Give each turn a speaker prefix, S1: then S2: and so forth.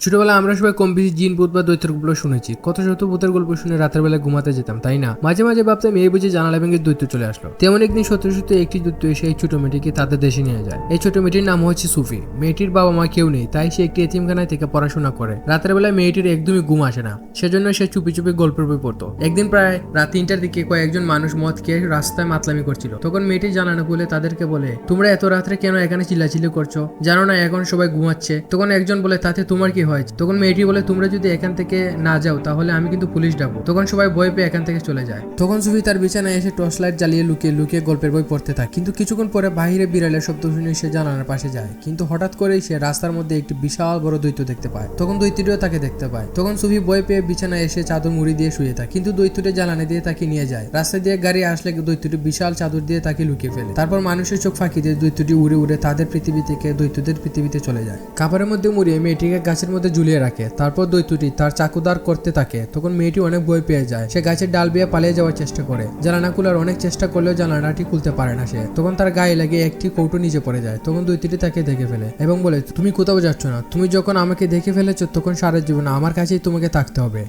S1: ছোটবেলায় আমরা সবাই কম বেশি জিন ভূত বা দৈত্যের গল্প শুনেছি। কত শত ভূতের গল্প শুনে রাতের বেলায় ঘুমাতে যেতাম, তাই না? মাঝে মাঝে ভাবতাম এই বুঝে জানালা ভেঙে দৈত্য চলে আসলো। তেমন একদিন সত্যি সত্যি একটি দৈত্য এসে এই ছোট মেয়েটিকে তাদের দেশে নিয়ে যায়। এই ছোট মেয়েটির নাম হচ্ছে সুফি। মেয়েটির বাবা মা কেউ নেই, তাই সে একটি এতিমখানায় থেকে পড়াশোনা করে। রাতের বেলায় মেয়েটির একদমই ঘুম আসে না, সেজন্য সে চুপি চুপি গল্পের বই পড়তো। একদিন প্রায় রাত 3টার দিকে কয়েকজন মানুষ মদ খেয়ে রাস্তায় মাতলামি করছিল। তখন মেয়েটি জানানো বলে তাদেরকে বলে, তোমরা এত রাত্রে কেন এখানে চিল্লাচিল্লি করছো? জানো না এখন সবাই ঘুমাচ্ছে? তখন একজন বলে, তাতে তোমার কি হয়? তখন মেয়েটি বলে, তোমরা যদি এখান থেকে না যাও তাহলে আমি কিন্তু পুলিশ ডাকবো। তখন সবাই ভয় পেয়ে এখান থেকে চলে যায়। তখন সুফি তার বিছানায় এসে টর্চ লাইট জ্বালিয়ে লুকিয়ে লুকিয়ে গল্পের বই পড়তে থাকে। কিন্তু কিছুক্ষণ পরে বাহিরে বিড়ালের শব্দ শুনে সে জানালার পাশে যায়। কিন্তু হঠাৎ করেই সে রাস্তার মধ্যে একটি বিশাল বড় দৈত্য দেখতে পায়। তখন দৈত্যটিও তাকে দেখতে পায়। তখন সুফি ভয় পেয়ে বিছানায় এসে চাদর মুড়ি দিয়ে শুয়ে থাকে। কিন্তু দৈত্যটি জ্বালানি দিয়ে তাকে নিয়ে যায়। রাস্তা দিয়ে গাড়ি আসলে দৈত্যটি বিশাল চাদর দিয়ে তাকে লুকিয়ে ফেলে। তারপর মানুষের চোখ ফাঁকি দিয়ে দৈত্যটি উড়ে উড়ে তাদের পৃথিবী থেকে দৈত্যদের পৃথিবীতে চলে যায়। কাপড়ের মধ্যে মুড়িয়ে মেয়েটিকে গাছের মধ্যে ঝুলিয়ে রাখে। তারপর দৈত্যটি তার চাকুদার করতে থাকে। তখন মেয়েটি অনেক ভয় পেয়ে যায়। সে গাছের ডাল বেয়ে পালিয়ে যাওয়ার চেষ্টা করে। জানালা খোলার অনেক চেষ্টা করলেও জানালাটি খুলতে পারে না সে। তখন তার গায়ে লেগে একটি কৌটো নিচে পড়ে যায়। তখন দৈত্যটি তাকে দেখে ফেলে এবং বলে, তুমি কোথাও যাচ্ছ না। তুমি যখন আমাকে দেখে ফেলেছো তখন সারা জীবন আমার কাছেই তোমাকে থাকতে হবে।